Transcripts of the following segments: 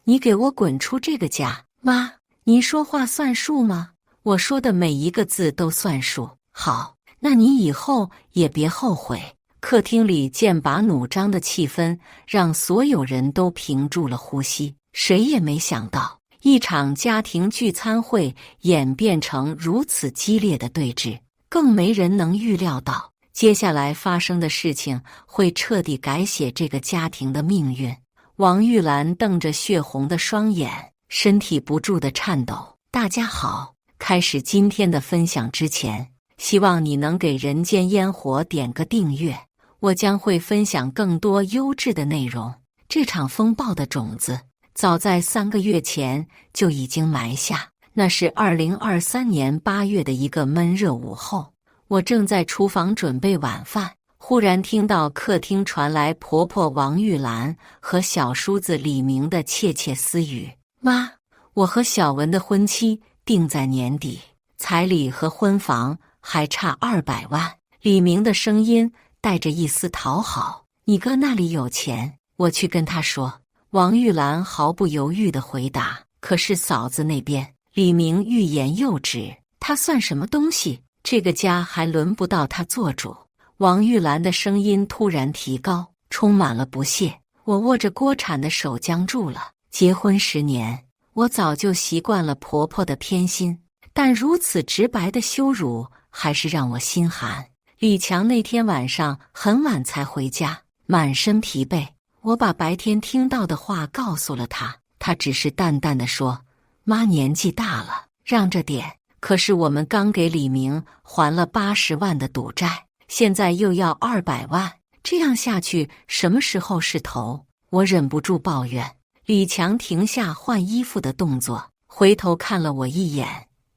你给我滚出这个家！妈，您说话算数吗？我说的每一个字都算数。好，那你以后也别后悔。客厅里剑拔弩张的气氛让所有人都屏住了呼吸，谁也没想到一场家庭聚餐会演变成如此激烈的对峙，更没人能预料到接下来发生的事情会彻底改写这个家庭的命运。王玉兰瞪着血红的双眼，身体不住地颤抖。大家好，开始今天的分享之前，希望你能给人间烟火点个订阅，我将会分享更多优质的内容。这场风暴的种子早在3个月前就已经埋下，那是2023年8月的一个闷热午后，我正在厨房准备晚饭，忽然听到客厅传来婆婆王玉兰和小叔子李明的窃窃私语。妈，我和小文的婚期定在年底，彩礼和婚房还差200万。李明的声音带着一丝讨好。你哥那里有钱，我去跟他说。王玉兰毫不犹豫地回答。可是嫂子那边，李明欲言又止。他算什么东西？这个家还轮不到他做主。王玉兰的声音突然提高，充满了不屑。我握着锅铲的手僵住了。结婚10年，我早就习惯了婆婆的偏心，但如此直白的羞辱还是让我心寒。李强那天晚上很晚才回家，满身疲惫。我把白天听到的话告诉了他，他只是淡淡地说：“妈年纪大了，让着点。”可是我们刚给李明还了80万的赌债，现在又要200万，这样下去什么时候是头？我忍不住抱怨。李强停下换衣服的动作，回头看了我一眼。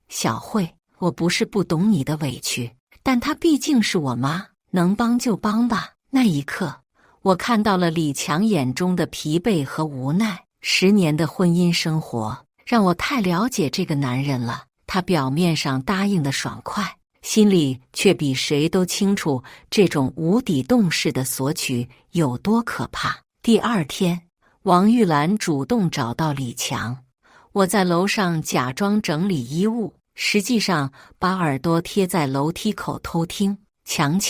小慧，我不是不懂你的委屈，但她毕竟是我妈，能帮就帮吧。那一刻，我看到了李强眼中的疲惫和无奈。10年的婚姻生活让我太了解这个男人了。他表面上答应的爽快，心里却比谁都清楚这种无底洞式的索取有多可怕。第2天，王玉兰主动找到李强。我在楼上假装整理衣物，实际上把耳朵贴在楼梯口偷听。强，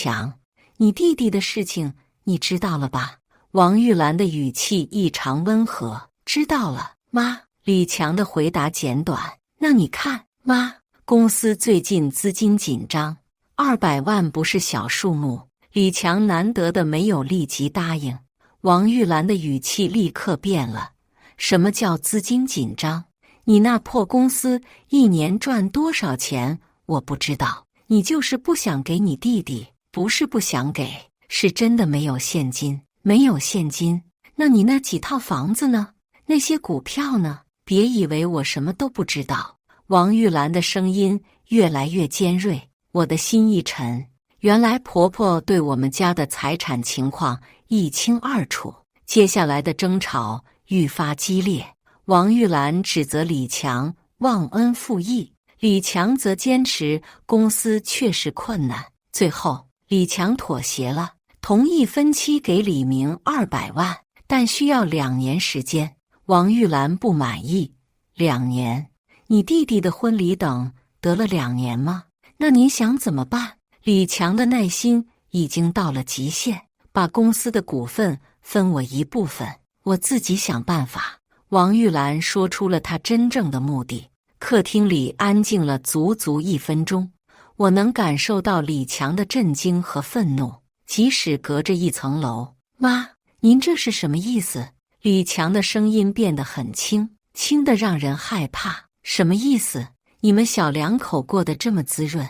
你弟弟的事情你知道了吧？王玉兰的语气异常温和。知道了，妈。李强的回答简短。那你看，妈，公司最近资金紧张，200万不是小数目。李强难得的没有立即答应。王玉兰的语气立刻变了。什么叫资金紧张？你那破公司1年赚多少钱我不知道，你就是不想给你弟弟。不是不想给，是真的没有现金。没有现金？那你那几套房子呢？那些股票呢？别以为我什么都不知道。王玉兰的声音越来越尖锐，我的心一沉。原来婆婆对我们家的财产情况一清二楚。接下来的争吵愈发激烈，王玉兰指责李强忘恩负义，李强则坚持公司确实困难。最后，李强妥协了，同意分期给李明200万，但需要2年时间。王玉兰不满意。2年？你弟弟的婚礼等得了2年吗？那您想怎么办？李强的耐心已经到了极限，把公司的股份分我一部分，我自己想办法。王玉兰说出了她真正的目的。客厅里安静了足足1分钟，我能感受到李强的震惊和愤怒，即使隔着1层楼。妈，您这是什么意思？李强的声音变得很轻，轻得让人害怕。什么意思？你们小两口过得这么滋润，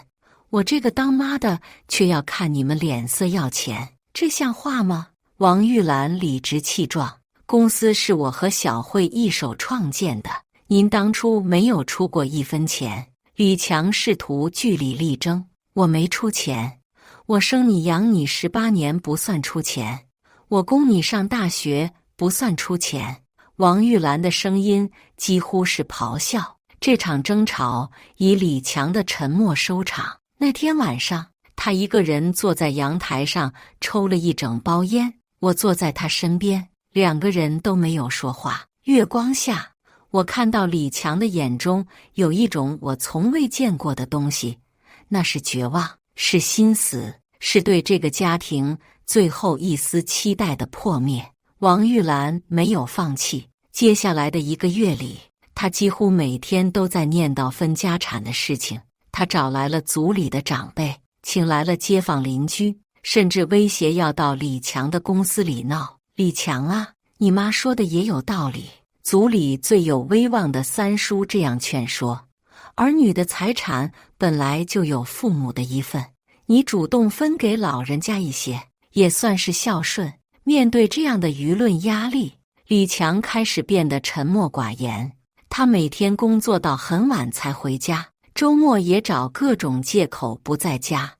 我这个当妈的却要看你们脸色要钱，这像话吗？王玉兰理直气壮。公司是我和小慧一手创建的，您当初没有出过1分钱。李强试图据理力争。我没出钱，我生你养你18年不算出钱，我供你上大学不算出钱。王玉兰的声音几乎是咆哮。这场争吵以李强的沉默收场。那天晚上，他一个人坐在阳台上抽了一整包烟，我坐在他身边，2个人都没有说话。月光下，我看到李强的眼中有一种我从未见过的东西，那是绝望，是心死，是对这个家庭最后一丝期待的破灭。王玉兰没有放弃，接下来的1个月里，她几乎每天都在念叨分家产的事情。她找来了族里的长辈，请来了街坊邻居，甚至威胁要到李强的公司里闹。李强啊，你妈说的也有道理。族里最有威望的三叔这样劝说，儿女的财产本来就有父母的一份，你主动分给老人家一些，也算是孝顺。面对这样的舆论压力，李强开始变得沉默寡言。他每天工作到很晚才回家，周末也找各种借口不在家。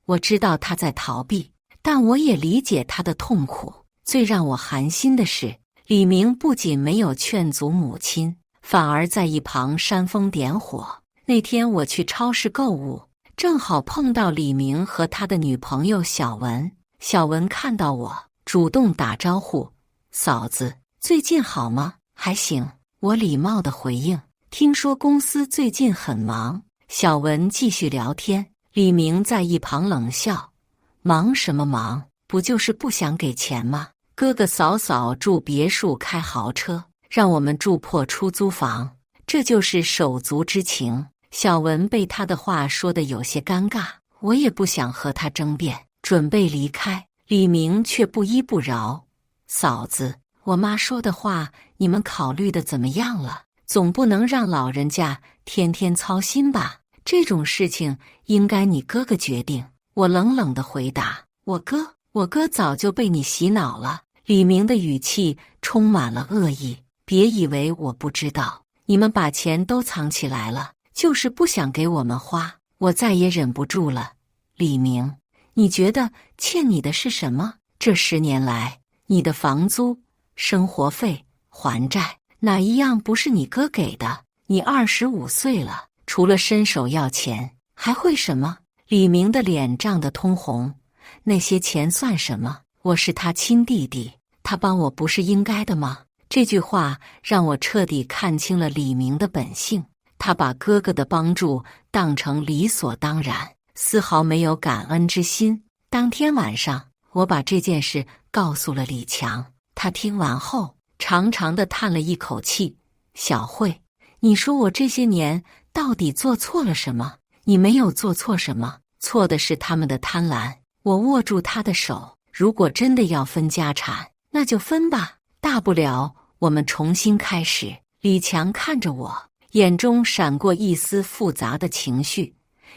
我知道他在逃避，但我也理解他的痛苦。最让我寒心的是，李明不仅没有劝阻母亲，反而在一旁煽风点火。那天我去超市购物，正好碰到李明和他的女朋友小文。小文看到我，主动打招呼：“嫂子，最近好吗？”“还行。”我礼貌地回应。“听说公司最近很忙。”小文继续聊天。李明在一旁冷笑：“忙什么忙？不就是不想给钱吗？哥哥嫂嫂住别墅开豪车，让我们住破出租房，这就是手足之情。”小文被他的话说得有些尴尬，我也不想和他争辩，准备离开。李明却不依不饶：“嫂子，我妈说的话你们考虑的怎么样了？总不能让老人家天天操心吧？这种事情应该你哥哥决定。”我冷冷地回答：“我哥早就被你洗脑了。”李明的语气充满了恶意：“别以为我不知道，你们把钱都藏起来了，就是不想给我们花。”我再也忍不住了：“李明，你觉得欠你的是什么？这10年来，你的房租、生活费、还债，哪一样不是你哥给的？你25岁了，除了伸手要钱，还会什么？”李明的脸涨得通红：“那些钱算什么？我是他亲弟弟，他帮我不是应该的吗？”这句话让我彻底看清了李明的本性，他把哥哥的帮助当成理所当然，丝毫没有感恩之心。当天晚上，我把这件事告诉了李强，他听完后长长的叹了一口气：“小慧，你说我这些年到底做错了什么？”“你没有做错什么，错的是他们的贪婪。”我握住他的手：“如果真的要分家产，那就分吧，大不了我们重新开始。”李强看着我，眼中闪过一丝复杂的情绪：“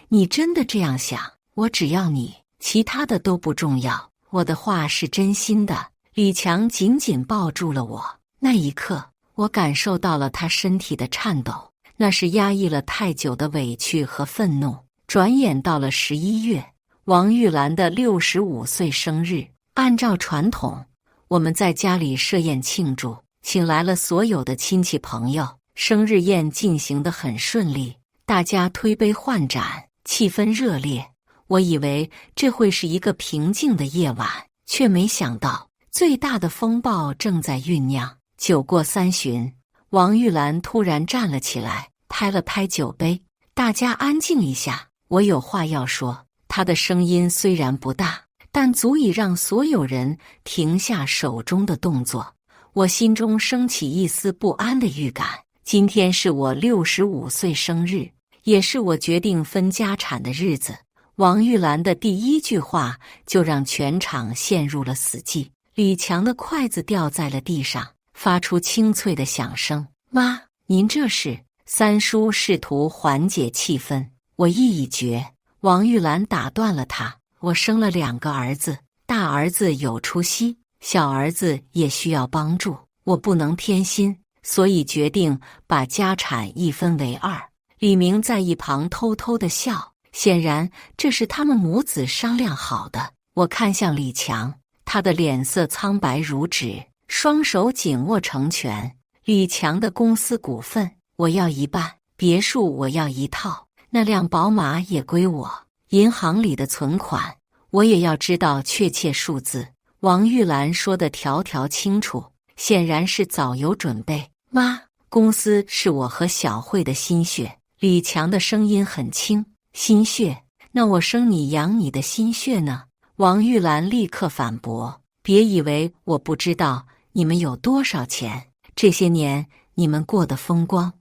你真的这样想？我只要你，其他的都不重要。”我的话是真心的。李强紧紧抱住了我，那一刻，我感受到了他身体的颤抖，那是压抑了太久的委屈和愤怒。转眼到了11月，王玉兰的65岁生日。按照传统，我们在家里设宴庆祝，请来了所有的亲戚朋友。生日宴进行得很顺利，大家推杯换盏，气氛热烈。我以为这会是一个平静的夜晚，却没想到最大的风暴正在酝酿。酒过3巡，王玉兰突然站了起来，拍了拍酒杯：“大家安静一下，我有话要说。”她的声音虽然不大，但足以让所有人停下手中的动作。我心中升起一丝不安的预感。今天是我65岁生日，也是我决定分家产的日子。王玉兰的第一句话就让全场陷入了死寂。李强的筷子掉在了地上，发出清脆的响声。“妈，您这是？”三叔试图缓解气氛。我意已决。王玉兰打断了他：“我生了2个儿子，大儿子有出息，小儿子也需要帮助，我不能偏心，所以决定把家产一分为2。”李明在一旁偷偷地笑，显然这是他们母子商量好的。我看向李强，他的脸色苍白如纸，双手紧握成拳。李强的公司股份我要1半，别墅我要1套，那辆宝马也归我，银行里的存款我也要知道确切数字。王玉兰说得条条清楚，显然是早有准备。妈，公司是我和小慧的心血。李强的声音很轻。心血？那我生你养你的心血呢？王玉兰立刻反驳：别以为我不知道你们有多少钱，这些年你们过得风光，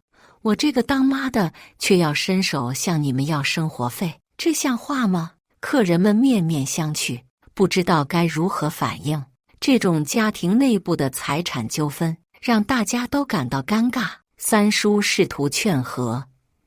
我这个当妈的却要伸手向你们要生活费，这像话吗？客人们面面相觑，不知道该如何反应。这种家庭内部的财产纠纷让大家都感到尴尬。三叔试图劝和：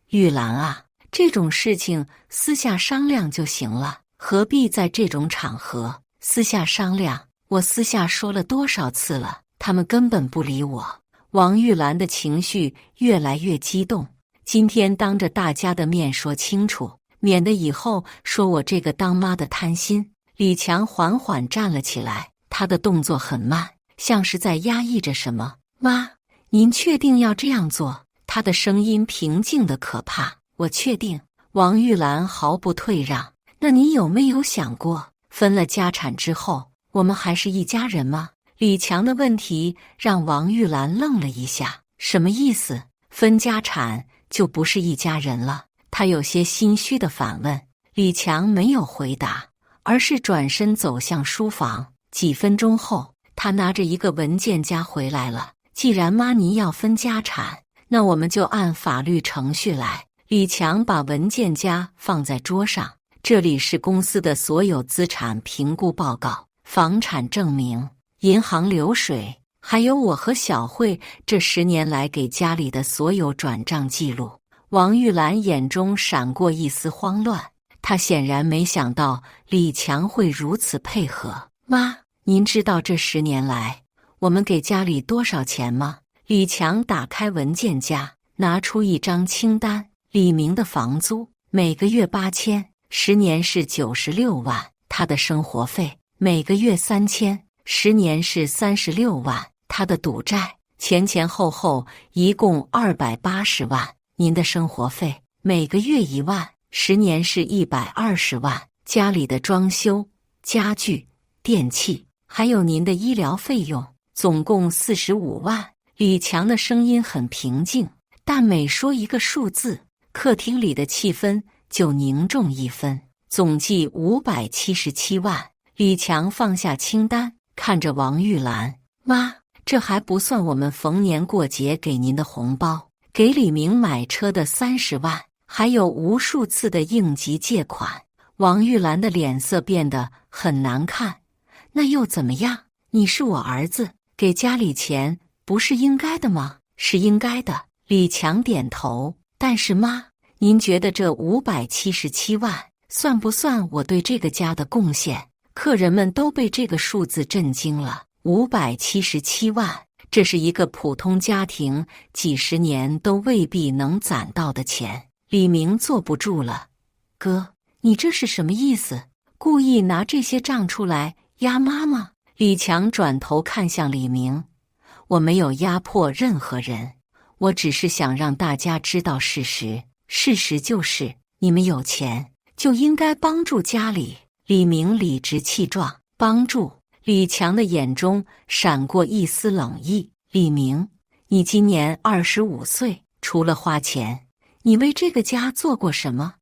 玉兰啊，这种事情私下商量就行了，何必在这种场合私下商量？我私下说了多少次了，他们根本不理我。王玉兰的情绪越来越激动，今天当着大家的面说清楚，免得以后说我这个当妈的贪心。李强缓缓站了起来，他的动作很慢，像是在压抑着什么。妈，您确定要这样做？他的声音平静得可怕。我确定。王玉兰毫不退让。那你有没有想过，分了家产之后，我们还是一家人吗？李强的问题让王玉兰愣了一下。什么意思？分家产就不是一家人了？他有些心虚地反问。李强没有回答，而是转身走向书房。几分钟后，他拿着一个文件夹回来了。既然妈您要分家产，那我们就按法律程序来。李强把文件夹放在桌上，这里是公司的所有资产评估报告、房产证明、银行流水，还有我和小慧这10年来给家里的所有转账记录。王玉兰眼中闪过一丝慌乱，她显然没想到李强会如此配合。妈，您知道这10年来我们给家里多少钱吗？李强打开文件夹，拿出一张清单。李明的房租每个月8000，10年是96万；他的生活费每个月3000，10年是36万；他的赌债前前后后一共280万；您的生活费每个月1万，10年是120万；家里的装修、家具、电器，还有您的医疗费用，总共45万。李强的声音很平静，但每说一个数字，客厅里的气氛就凝重1分。总计577万。李强放下清单，看着王玉兰：妈，这还不算我们逢年过节给您的红包，给李明买车的30万，还有无数次的应急借款。王玉兰的脸色变得很难看。那又怎么样？你是我儿子，给家里钱不是应该的吗？是应该的。李强点头。但是妈，您觉得这577万算不算我对这个家的贡献？客人们都被这个数字震惊了。577万，这是一个普通家庭几十年都未必能攒到的钱。李明坐不住了：哥，你这是什么意思？故意拿这些账出来压妈吗？李强转头看向李明：我没有压迫任何人，我只是想让大家知道事实。事实就是，你们有钱就应该帮助家里。李明理直气壮：帮助？李强的眼中闪过一丝冷意。李明，你今年25岁，除了花钱，你为这个家做过什么？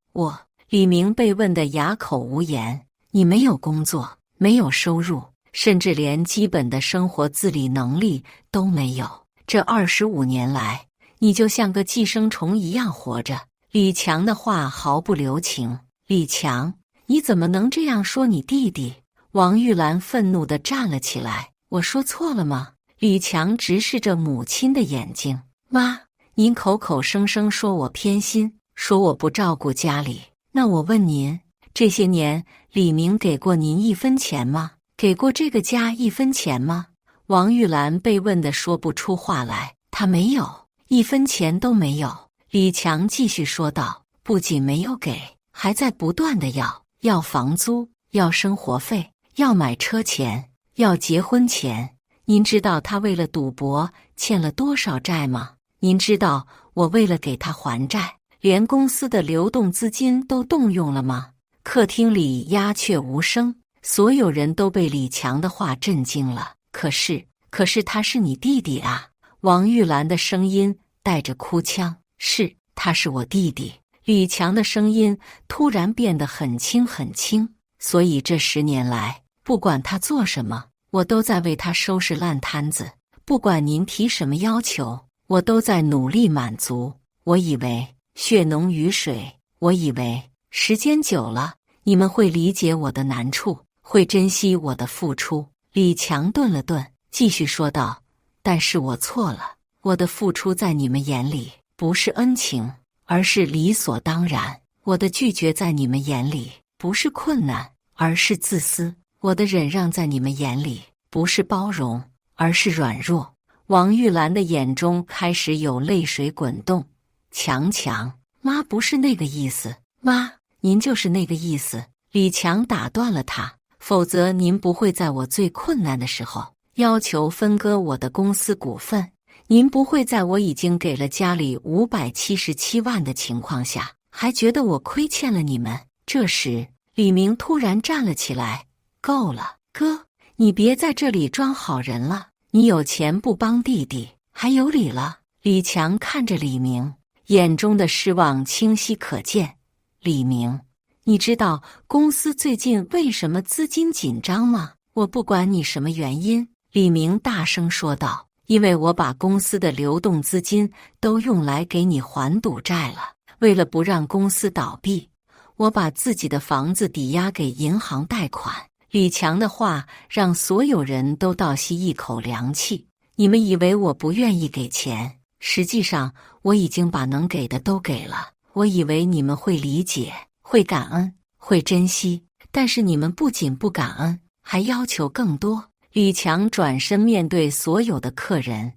李明被问得哑口无言。你没有工作，没有收入，甚至连基本的生活自理能力都没有。这25年来，你就像个寄生虫一样活着。李强的话毫不留情。李强，你怎么能这样说你弟弟？王玉兰愤怒地站了起来。我说错了吗？李强直视着母亲的眼睛。妈，您口口声声说我偏心，说我不照顾家里。那我问您，这些年李明给过您1分钱吗？给过这个家1分钱吗？王玉兰被问得说不出话来。他没有，1分钱都没有。李强继续说道，不仅没有给，还在不断地要房租，要生活费，要买车钱，要结婚钱。您知道他为了赌博欠了多少债吗？您知道我为了给他还债，连公司的流动资金都动用了吗？客厅里鸦雀无声，所有人都被李强的话震惊了。可是可是他是你弟弟啊！王玉兰的声音带着哭腔。是，他是我弟弟。李强的声音突然变得很轻很轻。所以这10年来，不管他做什么，我都在为他收拾烂摊子。不管您提什么要求，我都在努力满足。我以为血浓于水，我以为时间久了，你们会理解我的难处，会珍惜我的付出。李强顿了顿，继续说道：但是我错了，我的付出在你们眼里不是恩情，而是理所当然。我的拒绝在你们眼里不是困难，而是自私。我的忍让在你们眼里不是包容，而是软弱。王玉兰的眼中开始有泪水滚动。强强，妈不是那个意思，妈，您就是那个意思。李强打断了他，否则您不会在我最困难的时候要求分割我的公司股份，您不会在我已经给了家里577万的情况下，还觉得我亏欠了你们。这时，李明突然站了起来：够了，哥，你别在这里装好人了，你有钱不帮弟弟，还有理了。李强看着李明，眼中的失望清晰可见。李明，你知道公司最近为什么资金紧张吗？我不管你什么原因，李明大声说道，因为我把公司的流动资金都用来给你还赌债了。为了不让公司倒闭，我把自己的房子抵押给银行贷款。李强的话让所有人都倒吸一口凉气。你们以为我不愿意给钱，实际上我已经把能给的都给了。我以为你们会理解，会感恩，会珍惜，但是你们不仅不感恩，还要求更多。李强转身面对所有的客人：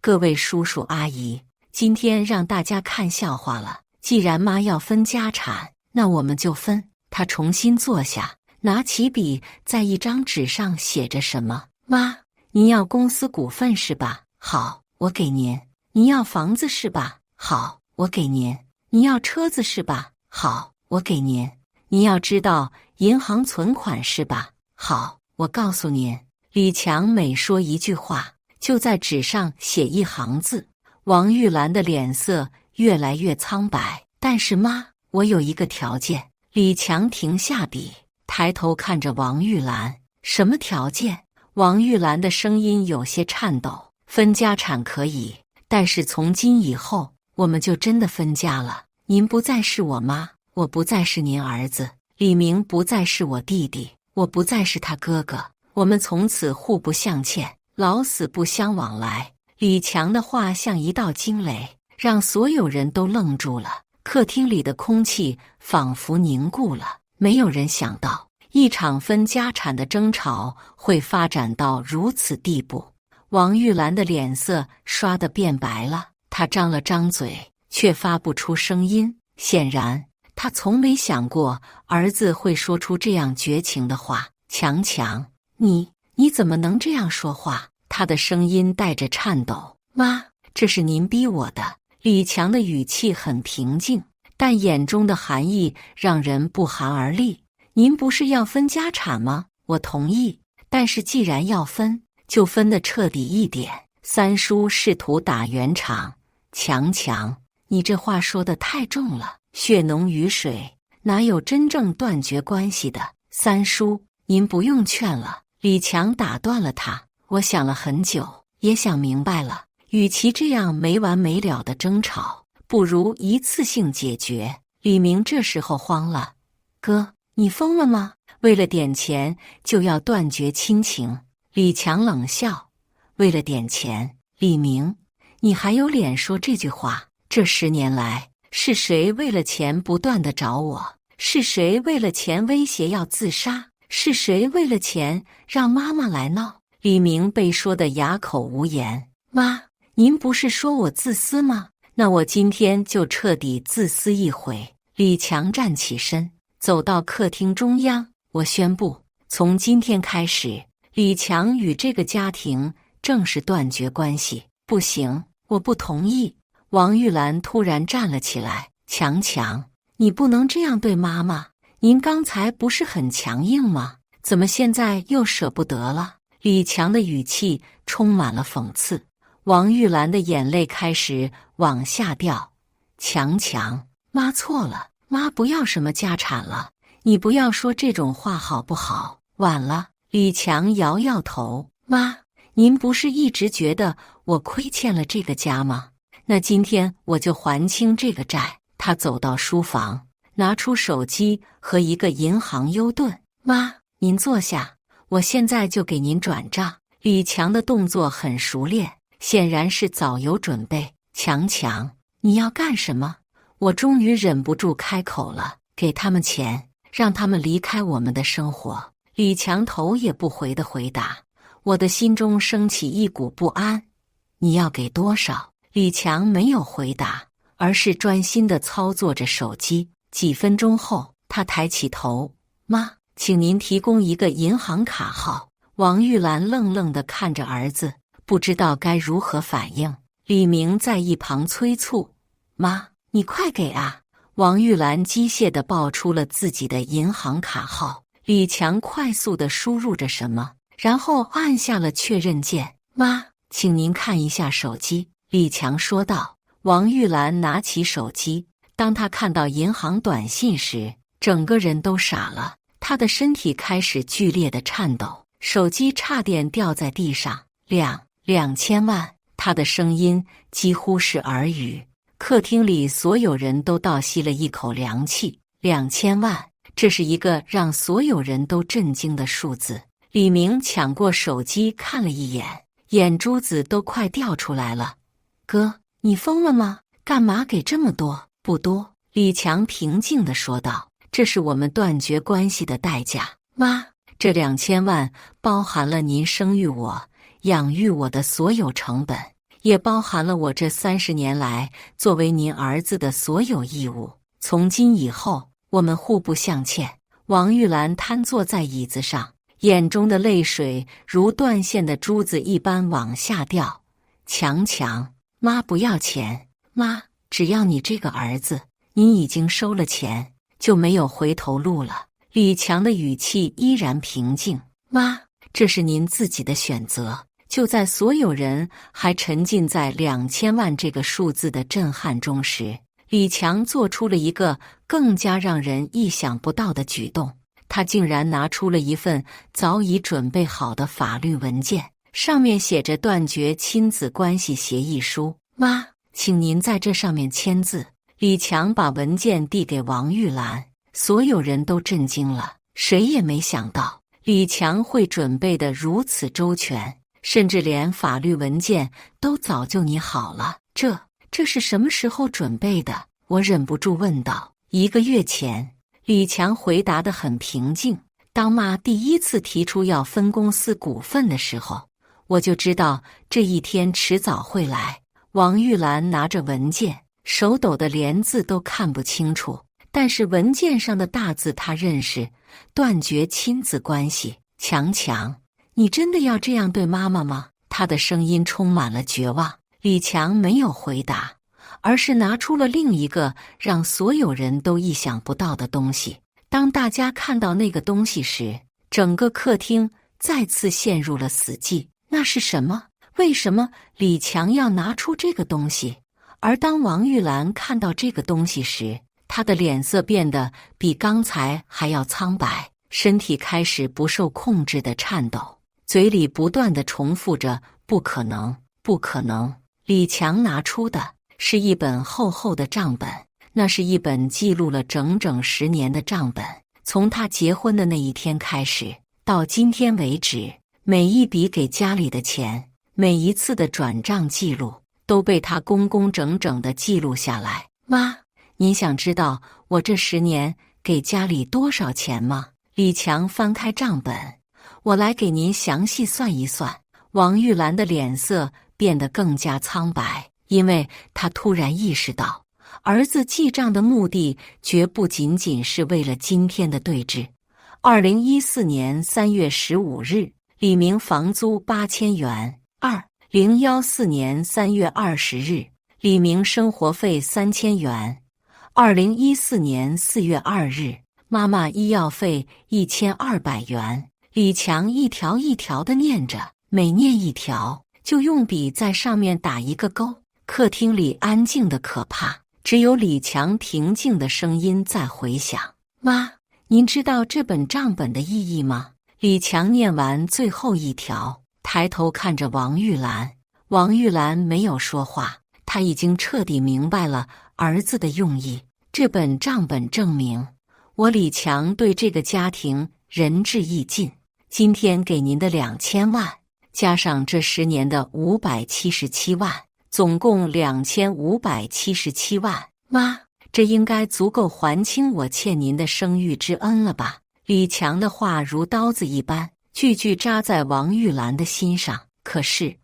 各位叔叔阿姨，今天让大家看笑话了。既然妈要分家产，那我们就分。他重新坐下，拿起笔，在一张纸上写着什么。妈，您要公司股份是吧？好，我给您。您要房子是吧？好，我给您。您要车子是吧？好，我给您。您要知道银行存款是吧？好，我告诉您。李强每说一句话，就在纸上写一行字。王玉兰的脸色越来越苍白。但是妈，我有一个条件。李强停下笔，抬头看着王玉兰。什么条件？王玉兰的声音有些颤抖。分家产可以，但是从今以后，我们就真的分家了。您不再是我妈，我不再是您儿子，李明不再是我弟弟，我不再是他哥哥。我们从此互不相欠，老死不相往来。李强的话像一道惊雷，让所有人都愣住了。客厅里的空气仿佛凝固了。没有人想到，一场分家产的争吵会发展到如此地步。王玉兰的脸色刷得变白了，她张了张嘴，却发不出声音。显然，她从没想过儿子会说出这样绝情的话。强强，你怎么能这样说话？她的声音带着颤抖。妈，这是您逼我的。李强的语气很平静，但眼中的寒意让人不寒而栗。您不是要分家产吗？我同意，但是既然要分，就分得彻底一点。三叔试图打圆场。强强，你这话说得太重了。血浓于水，哪有真正断绝关系的？三叔，您不用劝了。李强打断了他。我想了很久，也想明白了。与其这样没完没了的争吵，不如一次性解决。李明这时候慌了：哥，你疯了吗？为了点钱就要断绝亲情？李强冷笑：为了点钱，李明，你还有脸说这句话？这10年来，是谁为了钱不断地找我？是谁为了钱威胁要自杀？是谁为了钱让妈妈来闹？李明被说得哑口无言。妈，您不是说我自私吗？那我今天就彻底自私一回。李强站起身，走到客厅中央。我宣布，从今天开始，李强与这个家庭正式断绝关系。不行，我不同意。王玉兰突然站了起来。强强，你不能这样对妈妈。您刚才不是很强硬吗？怎么现在又舍不得了？李强的语气充满了讽刺。王玉兰的眼泪开始往下掉。强，妈错了，妈不要什么家产了，你不要说这种话好不好？晚了。李强摇摇头，妈，您不是一直觉得我亏欠了这个家吗？那今天我就还清这个债。他走到书房，拿出手机和一个银行优盾。妈，您坐下，我现在就给您转账。李强的动作很熟练，显然是早有准备。强，你要干什么？我终于忍不住开口了，给他们钱，让他们离开我们的生活。李强头也不回地回答。我的心中升起一股不安。你要给多少？李强没有回答，而是专心地操作着手机。几分钟后，他抬起头，妈，请您提供一个银行卡号。王玉兰愣愣地看着儿子，不知道该如何反应。李明在一旁催促，妈，你快给啊！王玉兰机械地报出了自己的银行卡号。李强快速地输入着什么，然后按下了确认键。妈，请您看一下手机，李强说道。王玉兰拿起手机，当她看到银行短信时，整个人都傻了，她的身体开始剧烈的颤抖，手机差点掉在地上。2000万，她的声音几乎是耳语。客厅里所有人都倒吸了一口凉气。2000万，这是一个让所有人都震惊的数字。李明抢过手机看了一眼，眼珠子都快掉出来了。哥，你疯了吗？干嘛给这么多？不多，李强平静地说道，这是我们断绝关系的代价。妈，这2000万包含了您生育我、养育我的所有成本，也包含了我这30年来作为您儿子的所有义务。从今以后，我们互不相欠。王玉兰瘫坐在椅子上，眼中的泪水如断线的珠子一般往下掉。强，妈不要钱，妈，只要你这个儿子，您已经收了钱，就没有回头路了。李强的语气依然平静。妈，这是您自己的选择。就在所有人还沉浸在2000万这个数字的震撼中时，李强做出了一个更加让人意想不到的举动。他竟然拿出了一份早已准备好的法律文件，上面写着断绝亲子关系协议书。妈，请您在这上面签字。李强把文件递给王玉兰，所有人都震惊了，谁也没想到李强会准备得如此周全，甚至连法律文件都早就拟好了。这是什么时候准备的？我忍不住问道。1个月前，李强回答得很平静。当妈第一次提出要分公司股份的时候，我就知道这一天迟早会来。王玉兰拿着文件，手抖得连字都看不清楚，但是文件上的大字她认识，断绝亲子关系。强，你真的要这样对妈妈吗？她的声音充满了绝望。李强没有回答，而是拿出了另一个让所有人都意想不到的东西。当大家看到那个东西时，整个客厅再次陷入了死寂。那是什么？为什么李强要拿出这个东西？而当王玉兰看到这个东西时，她的脸色变得比刚才还要苍白，身体开始不受控制的颤抖，嘴里不断地重复着不可能，不可能。李强拿出的是一本厚厚的账本，那是一本记录了整整10年的账本，从他结婚的那一天开始，到今天为止，每一笔给家里的钱，每一次的转账记录，都被他工工整整地记录下来。妈，您想知道我这10年给家里多少钱吗？李强翻开账本，我来给您详细算一算。王玉兰的脸色变得更加苍白，因为她突然意识到，儿子记账的目的绝不仅仅是为了今天的对峙。2014年3月15日，李明房租8000元。2014年3月20日，李明生活费3000元。2014年4月2日，妈妈医药费1200元。李强一条一条地念着，每念一条，就用笔在上面打一个勾。客厅里安静的可怕，只有李强平静的声音在回响。妈，您知道这本账本的意义吗？李强念完最后一条，抬头看着王玉兰。王玉兰没有说话，她已经彻底明白了儿子的用意。这本账本证明，我李强对这个家庭仁至义尽。今天给您的2000万，加上这10年的577万，总共2577万。妈，这应该足够还清我欠您的生育之恩了吧？李强的话如刀子一般，句句扎在王玉兰的心上。可是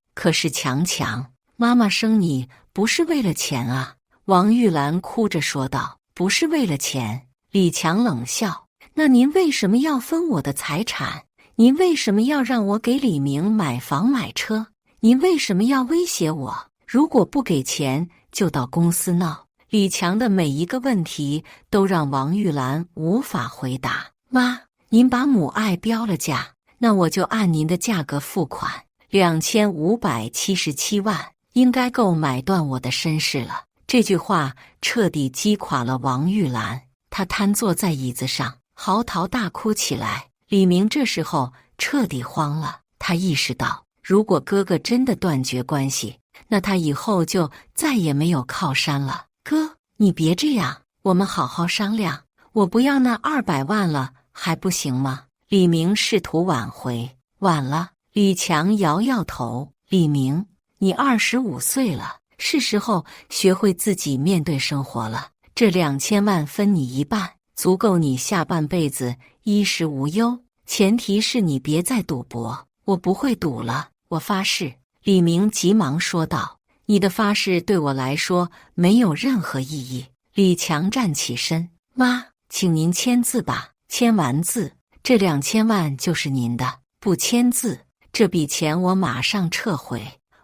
强，妈妈生你不是为了钱啊！王玉兰哭着说道。不是为了钱。李强冷笑。那您为什么要分我的财产？您为什么要让我给李明买房买车？您为什么要威胁我？如果不给钱，就到公司闹。李强的每一个问题都让王玉兰无法回答。妈，您把母爱标了价，那我就按您的价格付款。2577万应该够买断我的身世了。这句话彻底击垮了王玉兰，她瘫坐在椅子上，嚎啕大哭起来。李明这时候彻底慌了，他意识到，如果哥哥真的断绝关系，那他以后就再也没有靠山了。哥，你别这样，我们好好商量。我不要那200万了，还不行吗？李明试图挽回。晚了。李强摇摇头。李明，你25岁了，是时候学会自己面对生活了。这2000万分你一半，足够你下半辈子衣食无忧，前提是你别再赌博。我不会赌了，我发誓。李明急忙说道。你的发誓对我来说没有任何意义。李强站起身。妈，请您签字吧。签完字，这2000万就是您的。不签字，这笔钱我马上撤回。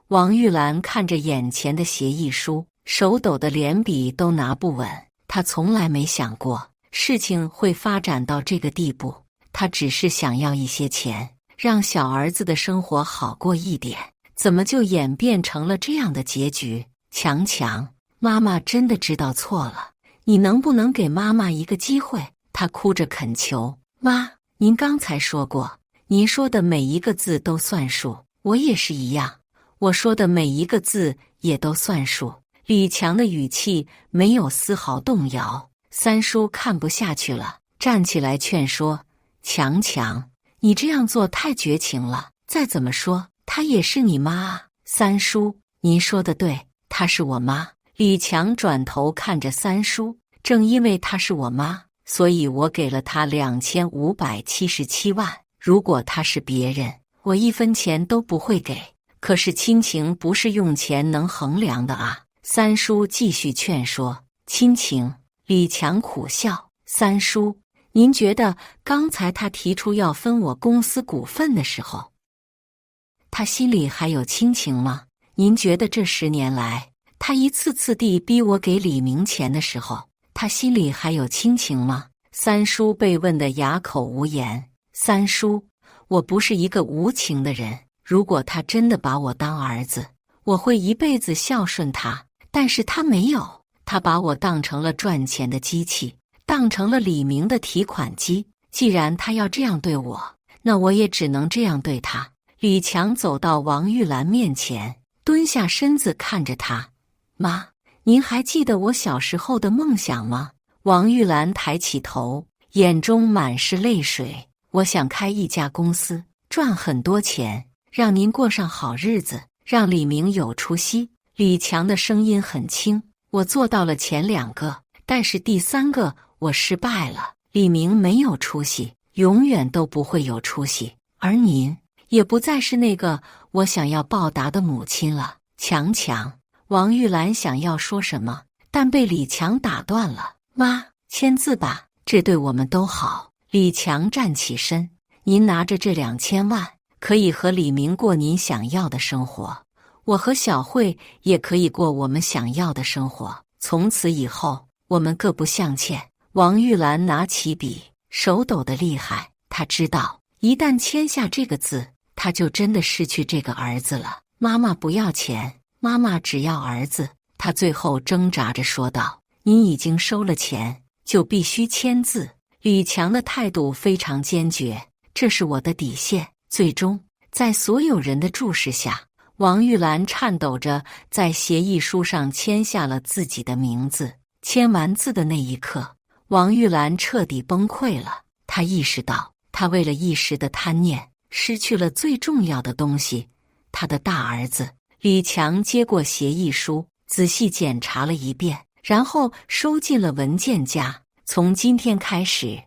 王玉兰看着眼前的协议书，手抖得连笔都拿不稳。她从来没想过事情会发展到这个地步，她只是想要一些钱，让小儿子的生活好过一点，怎么就演变成了这样的结局？强，妈妈真的知道错了，你能不能给妈妈一个机会？她哭着恳求。妈，您刚才说过，您说的每一个字都算数，我也是一样，我说的每一个字也都算数。李强的语气没有丝毫动摇。三叔看不下去了，站起来劝说。强，你这样做太绝情了，再怎么说她也是你妈啊。三叔，您说的对，她是我妈。李强转头看着三叔，正因为她是我妈，所以我给了她2577万。如果她是别人，我1分钱都不会给。可是亲情不是用钱能衡量的啊。三叔继续劝说。亲情？李强苦笑。三叔，您觉得刚才他提出要分我公司股份的时候，他心里还有亲情吗？您觉得这10年来，他一次次地逼我给李明钱的时候，他心里还有亲情吗？三叔被问得哑口无言。三叔，我不是一个无情的人，如果他真的把我当儿子，我会一辈子孝顺他，但是他没有，他把我当成了赚钱的机器，当成了李明的提款机。既然他要这样对我，那我也只能这样对他。李强走到王玉兰面前，蹲下身子看着她。妈，您还记得我小时候的梦想吗？王玉兰抬起头，眼中满是泪水。我想开一家公司，赚很多钱，让您过上好日子，让李明有出息。李强的声音很轻。我做到了前2个，但是第3个我失败了。李明没有出息，永远都不会有出息，而您也不再是那个我想要报答的母亲了。强，王玉兰想要说什么，但被李强打断了。妈，签字吧，这对我们都好。李强站起身。您拿着这2000万，可以和李明过您想要的生活，我和小慧也可以过我们想要的生活。从此以后，我们各不相欠。王玉兰拿起笔，手抖得厉害。她知道，一旦签下这个字，他就真的失去这个儿子了。妈妈不要钱，妈妈只要儿子。他最后挣扎着说道：“你已经收了钱，就必须签字。”李强的态度非常坚决，这是我的底线。最终，在所有人的注视下，王玉兰颤抖着在协议书上签下了自己的名字。签完字的那一刻，王玉兰彻底崩溃了。她意识到，她为了一时的贪念，失去了最重要的东西——她的大儿子。李强接过协议书，仔细检查了一遍，然后收进了文件夹。从今天开始，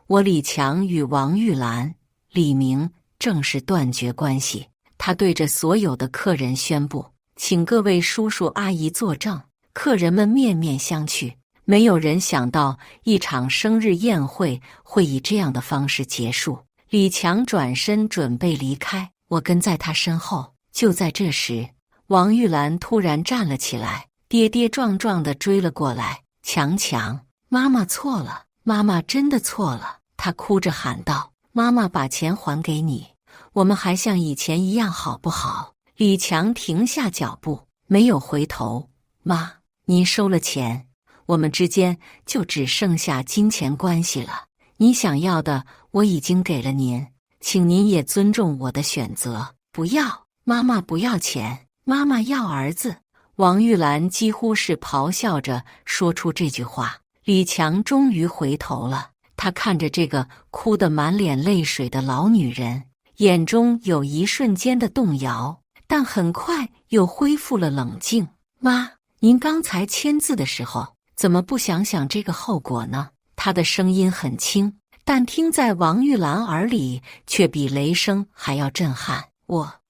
我李强与王玉兰、李明正式断绝关系。他对着所有的客人宣布，请各位叔叔阿姨作证。客人们面面相觑，没有人想到一场生日宴会会以这样的方式结束。李强转身准备离开，我跟在他身后。就在这时，王玉兰突然站了起来，跌跌撞撞地追了过来。强强，妈妈错了，妈妈真的错了。她哭着喊道：“妈妈把钱还给你，我们还像以前一样好不好？”李强停下脚步，没有回头。妈，您收了钱，我们之间就只剩下金钱关系了。你想要的我已经给了您，请您也尊重我的选择。不要，妈妈不要钱，妈妈要儿子。王玉兰几乎是咆哮着说出这句话。李强终于回头了，他看着这个哭得满脸泪水的老女人，眼中有一瞬间的动摇，但很快又恢复了冷静。妈，您刚才签字的时候，怎么不想想这个后果呢？他的声音很轻，但听在王玉兰耳里却比雷声还要震撼。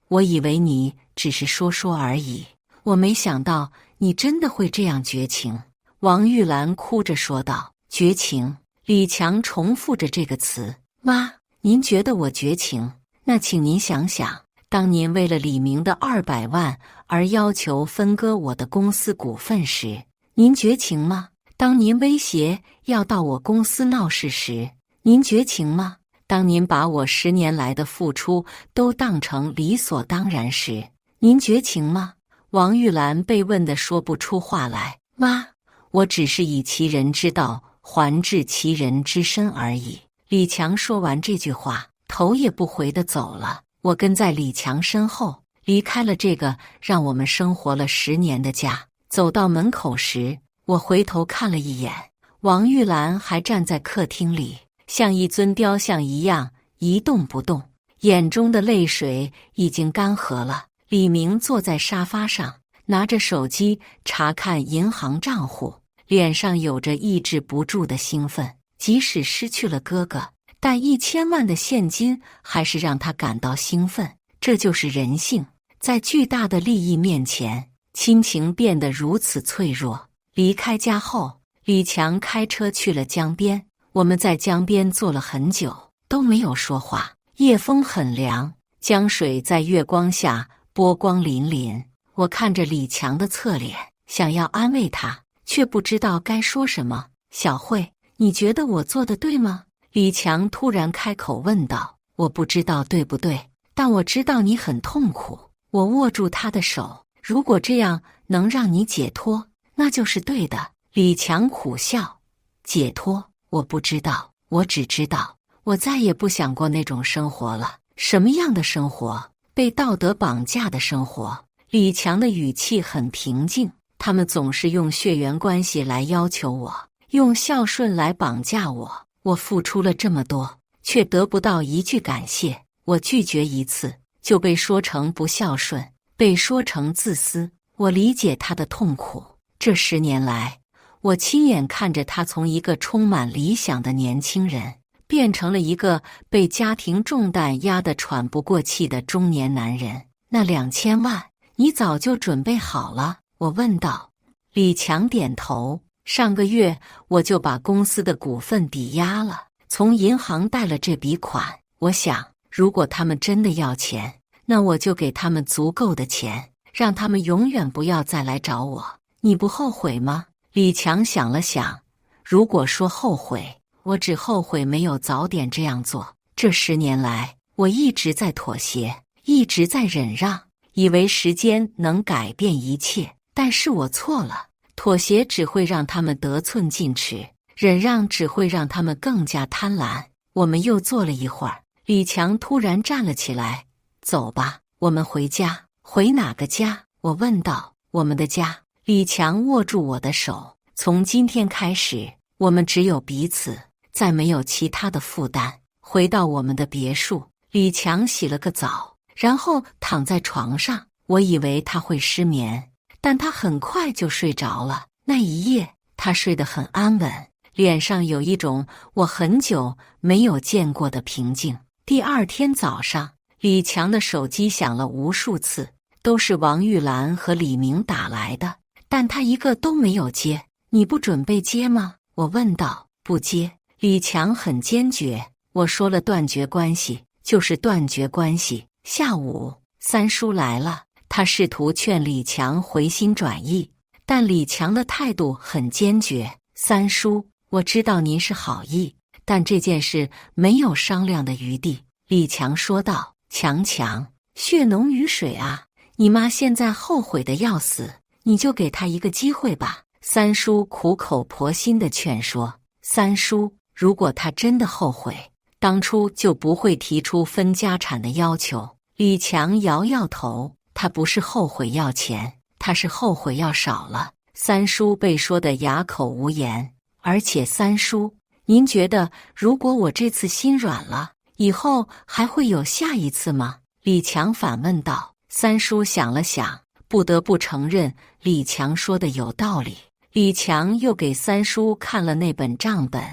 我以为你只是说说而已，我没想到你真的会这样绝情。王玉兰哭着说道。绝情？李强重复着这个词。妈，您觉得我绝情？那请您想想，当您为了李明的200万而要求分割我的公司股份时，您绝情吗？当您威胁要到我公司闹事时，您绝情吗？当您把我10年来的付出都当成理所当然时，您绝情吗？王玉兰被问得说不出话来。妈，我只是以其人之道还治其人之身而已。李强说完这句话，头也不回地走了。我跟在李强身后，离开了这个让我们生活了10年的家。走到门口时，我回头看了一眼，王玉兰还站在客厅里，像一尊雕像一样一动不动，眼中的泪水已经干涸了。李明坐在沙发上，拿着手机查看银行账户，脸上有着抑制不住的兴奋。即使失去了哥哥，但1000万的现金还是让他感到兴奋。这就是人性，在巨大的利益面前，亲情变得如此脆弱。离开家后，李强开车去了江边。我们在江边坐了很久，都没有说话。夜风很凉，江水在月光下波光粼粼。我看着李强的侧脸，想要安慰他，却不知道该说什么。小慧，你觉得我做的对吗？李强突然开口问道。我不知道对不对，但我知道你很痛苦。我握住他的手，如果这样能让你解脱，那就是对的。李强苦笑。解脱？我不知道，我只知道我再也不想过那种生活了。什么样的生活？被道德绑架的生活。李强的语气很平静。他们总是用血缘关系来要求我，用孝顺来绑架我。我付出了这么多，却得不到一句感谢。我拒绝一次，就被说成不孝顺，被说成自私。我理解他的痛苦。这10年来，我亲眼看着他从一个充满理想的年轻人，变成了一个被家庭重担压得喘不过气的中年男人。那2000万，你早就准备好了？我问道。李强点头。上个月我就把公司的股份抵押了，从银行贷了这笔款。我想，如果他们真的要钱，那我就给他们足够的钱，让他们永远不要再来找我。你不后悔吗？李强想了想，如果说后悔，我只后悔没有早点这样做。这10年来，我一直在妥协，一直在忍让，以为时间能改变一切，但是我错了。妥协只会让他们得寸进尺，忍让只会让他们更加贪婪。我们又坐了一会儿，李强突然站了起来，走吧，我们回家。回哪个家？我问道。我们的家。李强握住我的手，从今天开始，我们只有彼此，再没有其他的负担。回到我们的别墅，李强洗了个澡，然后躺在床上。我以为他会失眠，但他很快就睡着了。那一夜，他睡得很安稳，脸上有一种我很久没有见过的平静。第二天早上，李强的手机响了无数次，都是王玉兰和李明打来的，但他一个都没有接。你不准备接吗？我问道。不接。李强很坚决。我说了断绝关系，就是断绝关系。下午，三叔来了，他试图劝李强回心转意，但李强的态度很坚决。三叔，我知道您是好意，但这件事没有商量的余地。李强说道。强，血浓于水啊，你妈现在后悔的要死，你就给她一个机会吧。三叔苦口婆心地劝说。三叔，如果她真的后悔，当初就不会提出分家产的要求。李强摇摇头，他不是后悔要钱，他是后悔要少了。三叔被说得哑口无言。而且三叔，您觉得如果我这次心软了，以后还会有下一次吗？李强反问道。三叔想了想，不得不承认李强说的有道理。李强又给三叔看了那本账本。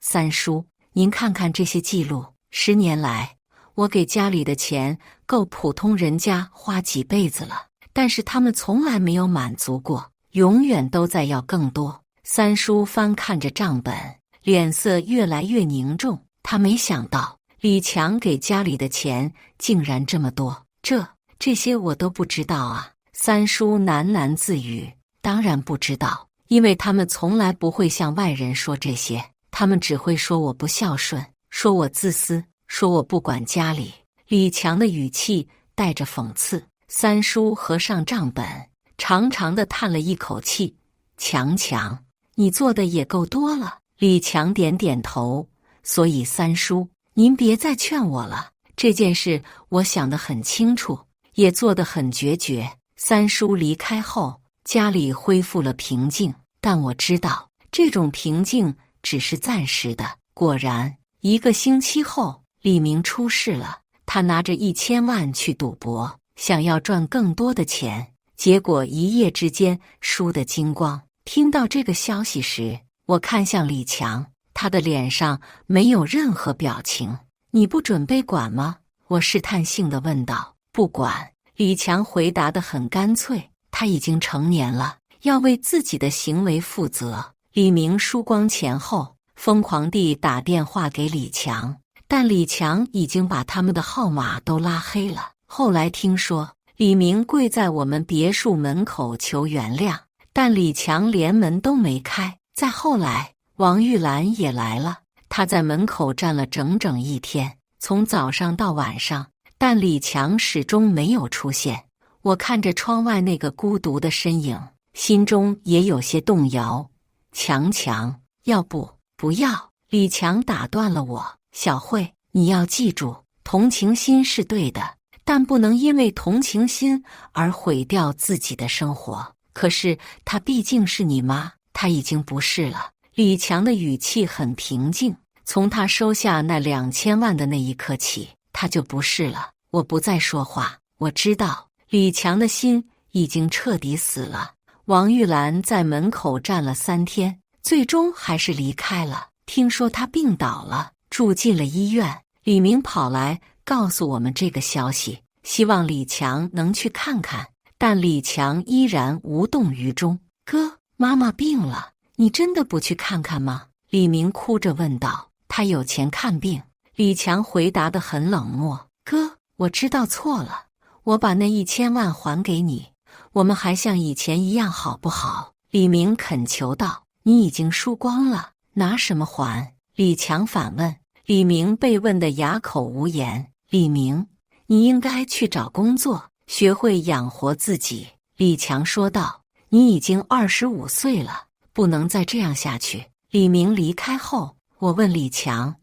三叔，您看看这些记录，10年来，我给家里的钱够普通人家花几辈子了，但是他们从来没有满足过，永远都在要更多。三叔翻看着账本，脸色越来越凝重。他没想到李强给家里的钱竟然这么多，这些我都不知道啊。三叔喃喃自语，当然不知道，因为他们从来不会向外人说这些，他们只会说我不孝顺，说我自私，说我不管家里。李强的语气带着讽刺。三叔合上账本，长长的叹了一口气。强，你做的也够多了。李强点点头。所以三叔，您别再劝我了，这件事我想得很清楚，也做得很决绝。三叔离开后，家里恢复了平静，但我知道这种平静只是暂时的。果然，1个星期后，李明出事了。他拿着1000万去赌博，想要赚更多的钱，结果一夜之间输得精光。听到这个消息时，我看向李强，他的脸上没有任何表情。你不准备管吗？我试探性地问道。不管。李强回答得很干脆，他已经成年了，要为自己的行为负责。李明输光钱后，疯狂地打电话给李强，但李强已经把他们的号码都拉黑了。后来听说，李明跪在我们别墅门口求原谅，但李强连门都没开。再后来，王玉兰也来了，她在门口站了整整1天，从早上到晚上，但李强始终没有出现。我看着窗外那个孤独的身影，心中也有些动摇。强，要不要？李强打断了我。小慧，你要记住，同情心是对的，但不能因为同情心而毁掉自己的生活。可是她毕竟是你妈，她已经不是了。李强的语气很平静，从他收下那2000万的那一刻起，他就不是了。我不再说话。我知道李强的心已经彻底死了。王玉兰在门口站了3天，最终还是离开了。听说她病倒了，住进了医院。李明跑来告诉我们这个消息，希望李强能去看看，但李强依然无动于衷。哥，妈妈病了，你真的不去看看吗？李明哭着问道。他有钱看病。李强回答得很冷漠。哥，我知道错了，我把那1000万还给你，我们还像以前一样好不好？李明恳求道。你已经输光了，拿什么还？李强反问。李明被问得哑口无言。李明，你应该去找工作，学会养活自己。李强说道，你已经25岁了，不能再这样下去。李明离开后，我问李强，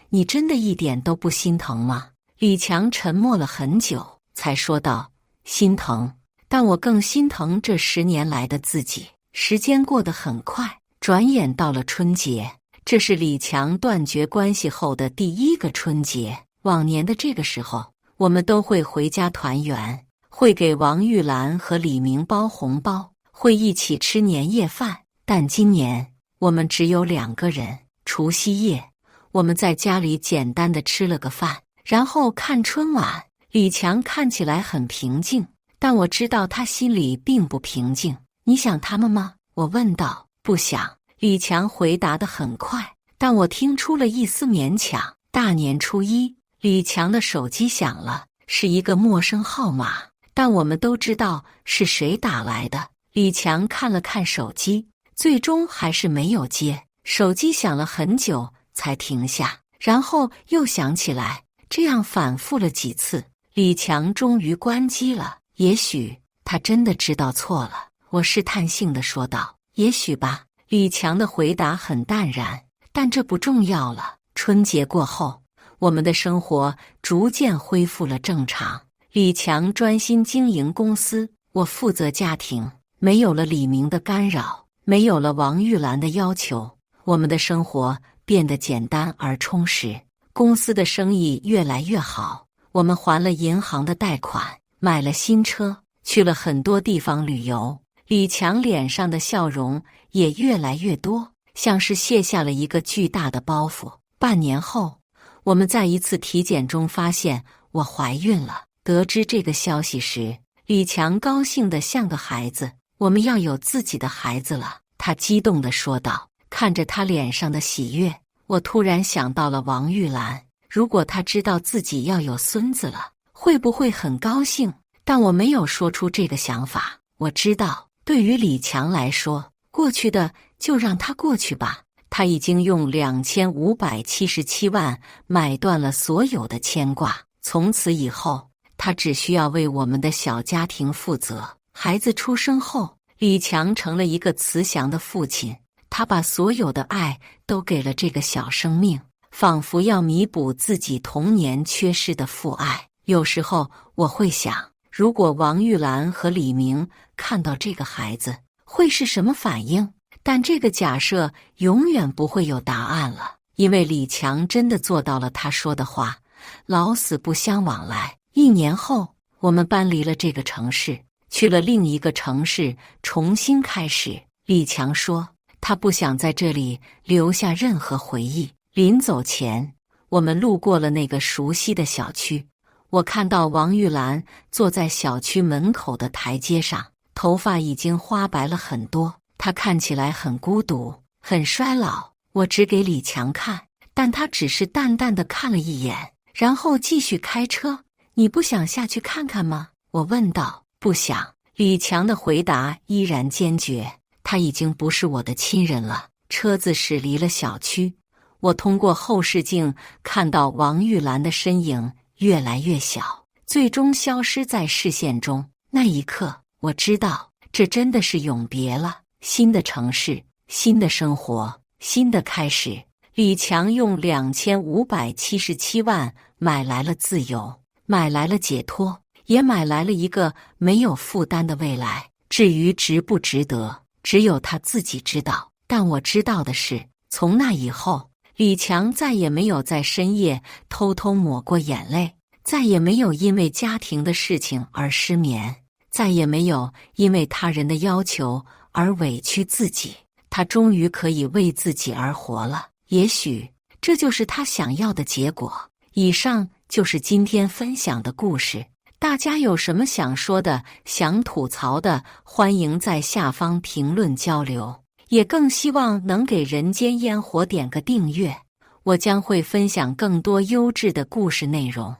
你真的一点都不心疼吗？李强沉默了很久，才说道，心疼，但我更心疼这10年来的自己。时间过得很快，转眼到了春节，这是李强断绝关系后的第1个春节。往年的这个时候，我们都会回家团圆，会给王玉兰和李明包红包，会一起吃年夜饭。但今年我们只有2个人。除夕夜，我们在家里简单的吃了个饭，然后看春晚。李强看起来很平静，但我知道他心里并不平静。你想他们吗？我问道。不想。李强回答得很快，但我听出了一丝勉强。大年初一，李强的手机响了，是一个陌生号码，但我们都知道是谁打来的。李强看了看手机，最终还是没有接。手机响了很久才停下，然后又响起来，这样反复了几次。李强终于关机了。也许他真的知道错了，我试探性地说道。也许吧。李强的回答很淡然，但这不重要了。春节过后，我们的生活逐渐恢复了正常。李强专心经营公司，我负责家庭，没有了李明的干扰，没有了王玉兰的要求，我们的生活变得简单而充实。公司的生意越来越好，我们还了银行的贷款，买了新车，去了很多地方旅游。李强脸上的笑容也越来越多，像是卸下了一个巨大的包袱。半年后，我们在一次体检中发现我怀孕了。得知这个消息时，李强高兴得像个孩子。我们要有自己的孩子了，他激动地说道。看着他脸上的喜悦，我突然想到了王玉兰。如果她知道自己要有孙子了，会不会很高兴？但我没有说出这个想法。我知道，对于李强来说，过去的就让他过去吧。他已经用2577万买断了所有的牵挂，从此以后，他只需要为我们的小家庭负责。孩子出生后，李强成了一个慈祥的父亲，他把所有的爱都给了这个小生命，仿佛要弥补自己童年缺失的父爱。有时候我会想，如果王玉兰和李明看到这个孩子，会是什么反应？但这个假设永远不会有答案了，因为李强真的做到了他说的话，老死不相往来。1年后，我们搬离了这个城市，去了另一个城市，重新开始。李强说，他不想在这里留下任何回忆。临走前，我们路过了那个熟悉的小区，我看到王玉兰坐在小区门口的台阶上，头发已经花白了很多，她看起来很孤独，很衰老。我指给李强看，但他只是淡淡的看了一眼，然后继续开车。你不想下去看看吗？我问道。不想。李强的回答依然坚决，他已经不是我的亲人了。车子驶离了小区，我通过后视镜看到王玉兰的身影越来越小，最终消失在视线中。那一刻，我知道这真的是永别了。新的城市，新的生活，新的开始。李强用2577万买来了自由，买来了解脱，也买来了一个没有负担的未来。至于值不值得，只有他自己知道。但我知道的是，从那以后，李强再也没有在深夜偷偷抹过眼泪，再也没有因为家庭的事情而失眠，再也没有因为他人的要求而委屈自己。他终于可以为自己而活了。也许这就是他想要的结果。以上就是今天分享的故事。大家有什么想说的、想吐槽的，欢迎在下方评论交流。也更希望能给人间烟火点个订阅，我将会分享更多优质的故事内容。